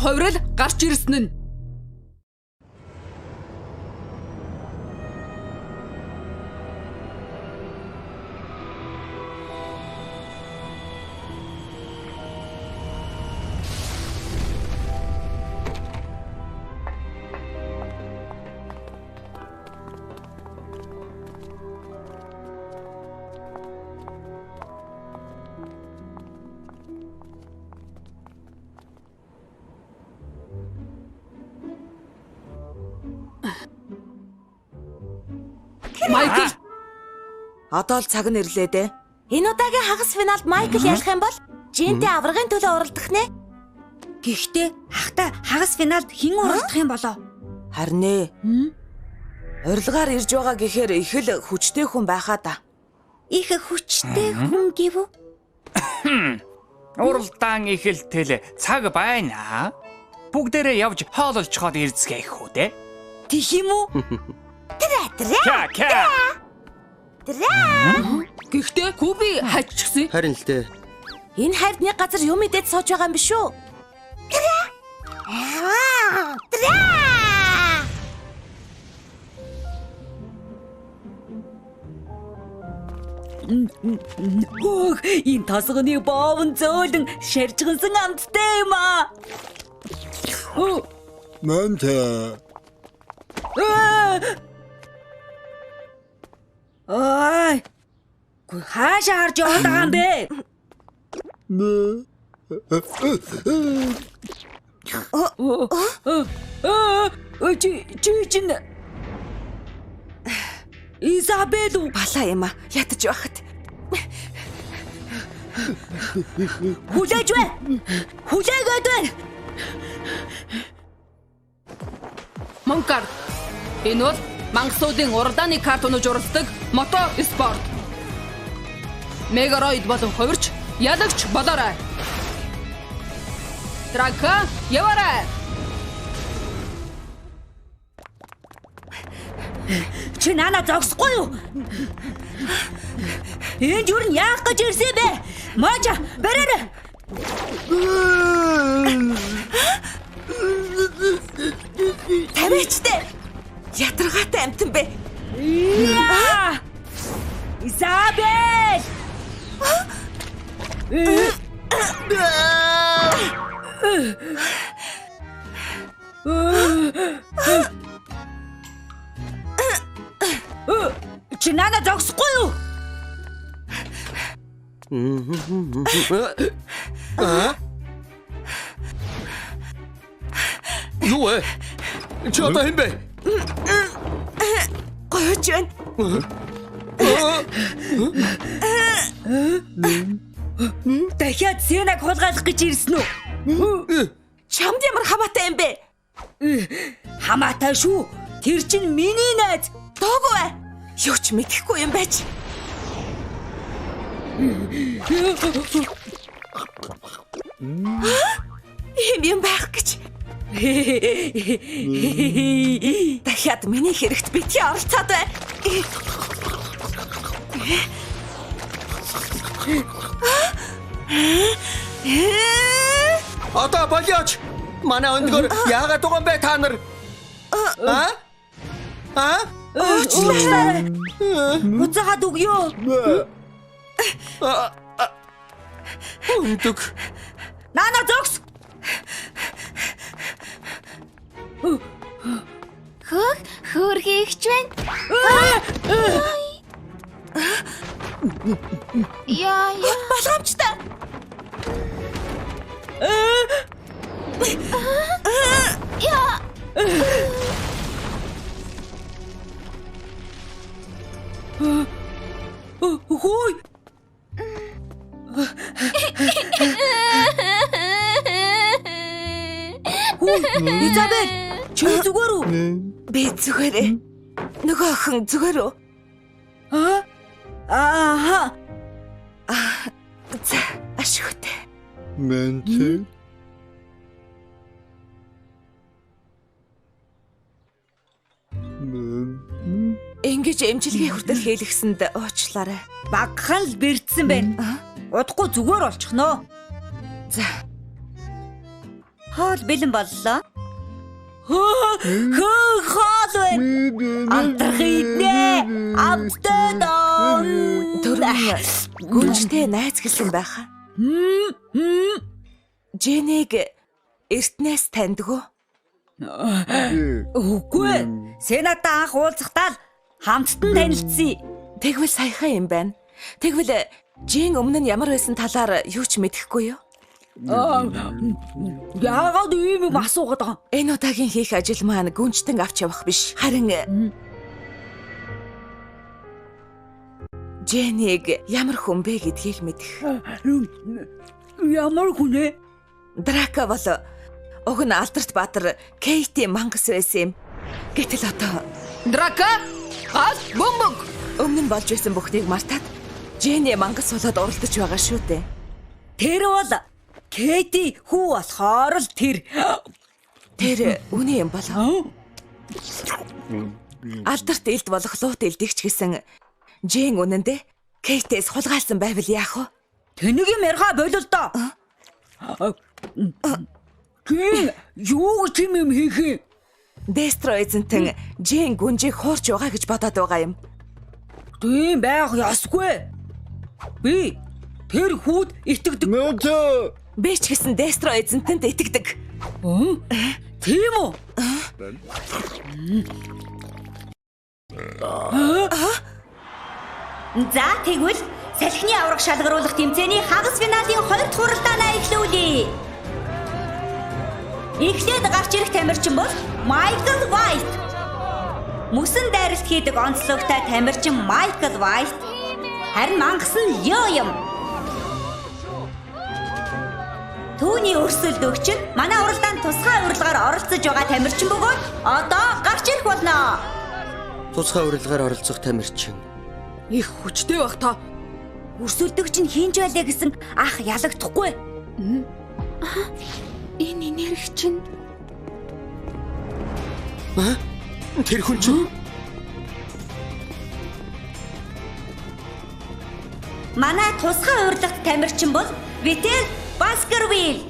хувирал гарч ирсэн нь. Майкл. Одоо л цаг нь ирлээ дээ. Энэ удаагийн хагас финалд Майкл ярих юм бол Жинтэй аврагын төлөө уралдах нэ. Гэхдээ хахта хагас финалд хэн уралдах юм болоо? Харин ээ. Урилгаар ирж байгаа гэхээр их л хүчтэй хүн байхаа да. Их хүчтэй хүн гэв үү? Уралдаан эхэлтэл цаг байна. Бүгдээрээ явж хоололцоход ирцгээх үү дээ. Тэг юм уу? Ка. Гэхдээ Куби хайчихсан. Харин л дээ. Энэ хайрны газар юм идээд сууж байгаа юм биш үү? Ох, энэ тасганы боовн зөөлөн шаржгансан амттай юм аа. Манта. Ой. Хаашаа харж яваад байгаа юм бэ? Чи Изабел Балаа юм аа. Ятаж байхад. хүлээж бай. Хүлээгээд байна. Монкар. Энэ бол мангасуудын уралдааны картунууд уралдаг мото спорт. Мегароид болон хувирч ялагч болоорой. Трака яваарай. Чи нана зогсохгүй юу? Энд юу нь яах гэж ирсэн бэ? Можа, бараарай. Тавиачтай. Ядаргаатай амтан бэ. Изабел! Чи нана зогсохгүй юу? Юу вэ? Чи одоо хэн бэ? Гойж байна. Дахиад Сенаг хулгайлах гэж ирсэн үү? Чамд ямар хамаатай юм бэ? Хамаатай шүү. Тэр чинь миний найз. Доогүй бай. Юу ч мэдэхгүй юм байж. Юм байх гэж. Дахиад миний хэрэгт битгий оролцоод бай. Одоо болооч. Манай өндгөр яагаад байгаа юм бэ та нар? Уучлаарай. Буцаагаад өгөө. Өндөг. Нана зогс. Хөөрхийгч байна. Яа. Болгоомжтой. Яа. Хөөй. Изабел, чи зүгээр үү? Би зүгээрээ. Нөгөө охин зүгээр үү? Ааха. За, ашигтай. Манта. Ингэж эмчилгээ хүртэл хийлгэсэнд уучлаарай. Багхан л бэрдсэн байна. Удахгүй зүгээр болчихноо. За. Хоол бэлэн боллоо. Хоол байна. Амтрах иднэ. Амттай доо. Төрөн гүнжтэй найз гэлсэн байхаа. Жениг эртнээс таньдгүй. Үгүй. Сенатаа анх уулзахдаа хамтдан танилцсан. Тэгвэл саяхан юм байна. Тэгвэл Жин өмнө нь ямар байсан талаар юу ч мэдэхгүй юу? Яагаад ийм юм асуугаад байгаа? Энэ удаагийн хийх ажил маань гүнжтэн авч явах биш. Харин Жениг ямар хүн бэ гэдгийг мэдэх. Ямар хүн ээ? Драка бол уг нь Алдарт Баатар Кейти мангас байсан юм. Гэтэл одоо Драка гал бөмбөг. өмнө нь болж байсан бүхнийг мартаад Женни мангас болоод уралдаж байгаа шүү дээ. Тэр бол Кейти хүү болохоор л тэр. Тэр үнэ юм болоо. Алдарт элд болох луут элдэгч гэсэн Жин үнэндээ Кейтээс хулгайлсан байвал яах вэ? Тэнийг юм ярга болол доо. Жин юу юм хийх юм? Дестро эзэнтэн Жин гүнжийг хуурч байгаа гэж бодоод байгаа юм. Тийм байх ёсгүй. Би тэр хүүд итгэдэг. Би ч гэсэн Дестро эзэнтэнд итгэдэг. Тийм үү? За тэгвэл салхины авраг шалгаруулах тэмцээний хагас финалийн 2 дахь хуралдаанаа эхлүүлье. Эхлээд гарч ирэх тамирчин бол Майкл Вайт. Мөсөн дайралт хийдэг онцлогтой тамирчин Майкл Вайт. Харин мангас нь Йо юм. Түүний өрсөлдөгч нь манай уралдаанд тусгай урилгаар оролцож байгаа тамирчин бөгөөд одоо гарч ирэх болно. Тусгай урилгаар оролцох тамирчин. Их хүчтэй байх та. Өрсөлдөгч нь хинж байлаа гэсэн ах ялагдахгүй. Энэ энерги чинь Тэр хүн чинь Манай тусгай урилгад тамирчин бол Витер Баскервилл.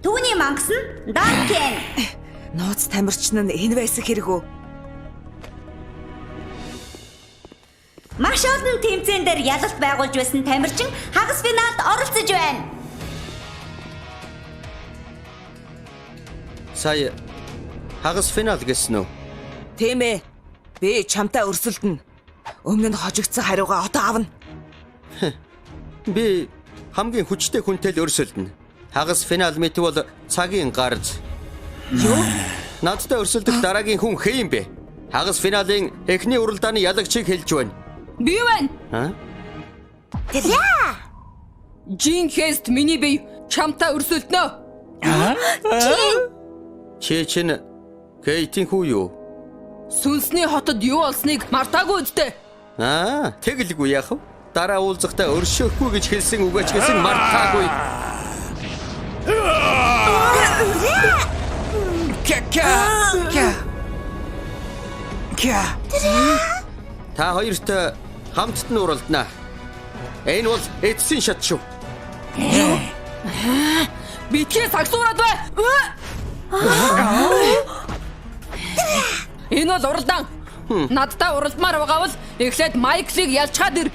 Түүний мангас нь Данкен. Нууц тамирчин нь энэ байсан хэрэг үү? Маш олон тэмцээн дээр ялалт байгуулж байсан тамирчин хагас финалд оролцож байна. сая хагас финал гэсэн үү? Тийм ээ. Би чамтай өрсөлдөнө. Өмнө нь хожигдсан хариугаа одоо авна. Би хамгийн хүчтэй хүнтэй л өрсөлдөнө. Хагас финал мэт бол цагийн гарз. Юу? Надтай өрсөлдөх дараагийн хүн хэн юм бэ? Хагас финалийн эхний уралдааны ялагчийг хэлж байна. Би байна. Жин Хест миний бие чамтай өрсөлдөнө. Чи чинь Кейтийн хүү юу? Сүнсний хотод юу болсныг мартаагүй үсттэй. Тэгэлгүй яах вэ? Дараа уулзахдаа өршөөхгүй гэж хэлсэн үгээч гэсэн мартаагүй. Та хоёрт хамтд нь уралдана. Энэ бол эцсийн шат шүү. Битгий сагсуураад бай. Энэ бол уралдаан. Надтай уралдмаар байгаа бол эхлээд Майклыг ялчгаад ир.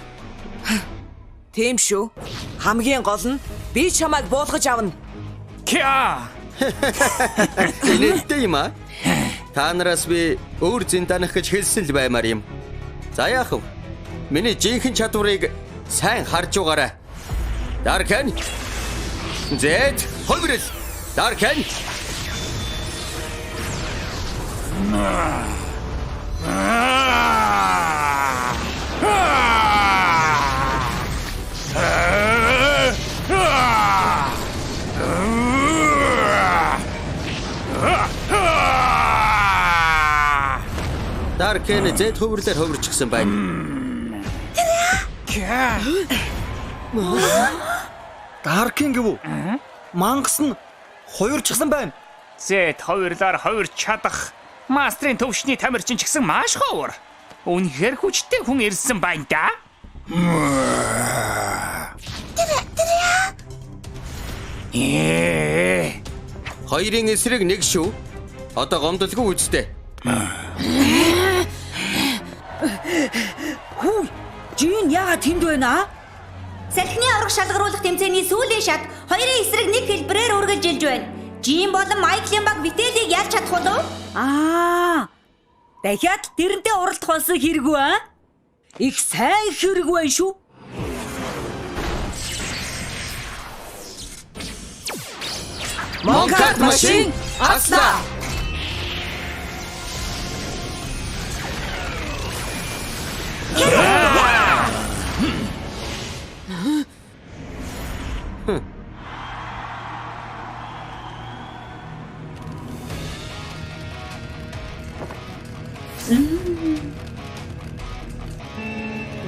Тийм шүү. Хамгийн гол нь би чамайг буулгаж авна. Нэлтэй юм аа. Та нараас би өөр зэн танах гэж хэлсэн л баймаар юм. За яах вэ? Миний жинхэнэ чадварыг сайн харж угаарай. Даркен. Зэт хойрол. Даркен. Даркен зэт хөврлөөр хөвөрчихсөн байна. Даркен гэв үү? Мангас нь хоёрчсан байна. Зэт хоёрлаар хоёрч чадах мастрын төвшний тамирчин ч гэсэн маш ховор. Үнэхээр хүчтэй хүн ирсэн байна да. Хоёрын эсрэг нэг шүү. Одоо гомдлгүй үсттэй. Хүү, Жин яагаад тэнд байна? Салхины авраг шалгаруулах тэмцээний сүүлийн шат хоёрын эсрэг нэг хэлбэрээр үргэлжилж байна. Жин болон Майклийн баг Вителийг ялж чадах уу? Дахиад тэрнтэй уралдах болсон хэрэггүй аа? Их сайн хэрэг байна шүү. Монкарт машин аслаа.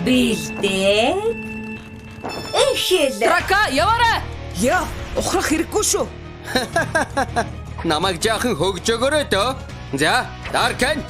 Бэлдээ. Эхэл. Драка, яваарай. Яа, ухрах хэрэггүй шүү. Намайг жаахан хөгжөөгөөрэй дөө. За, Даркен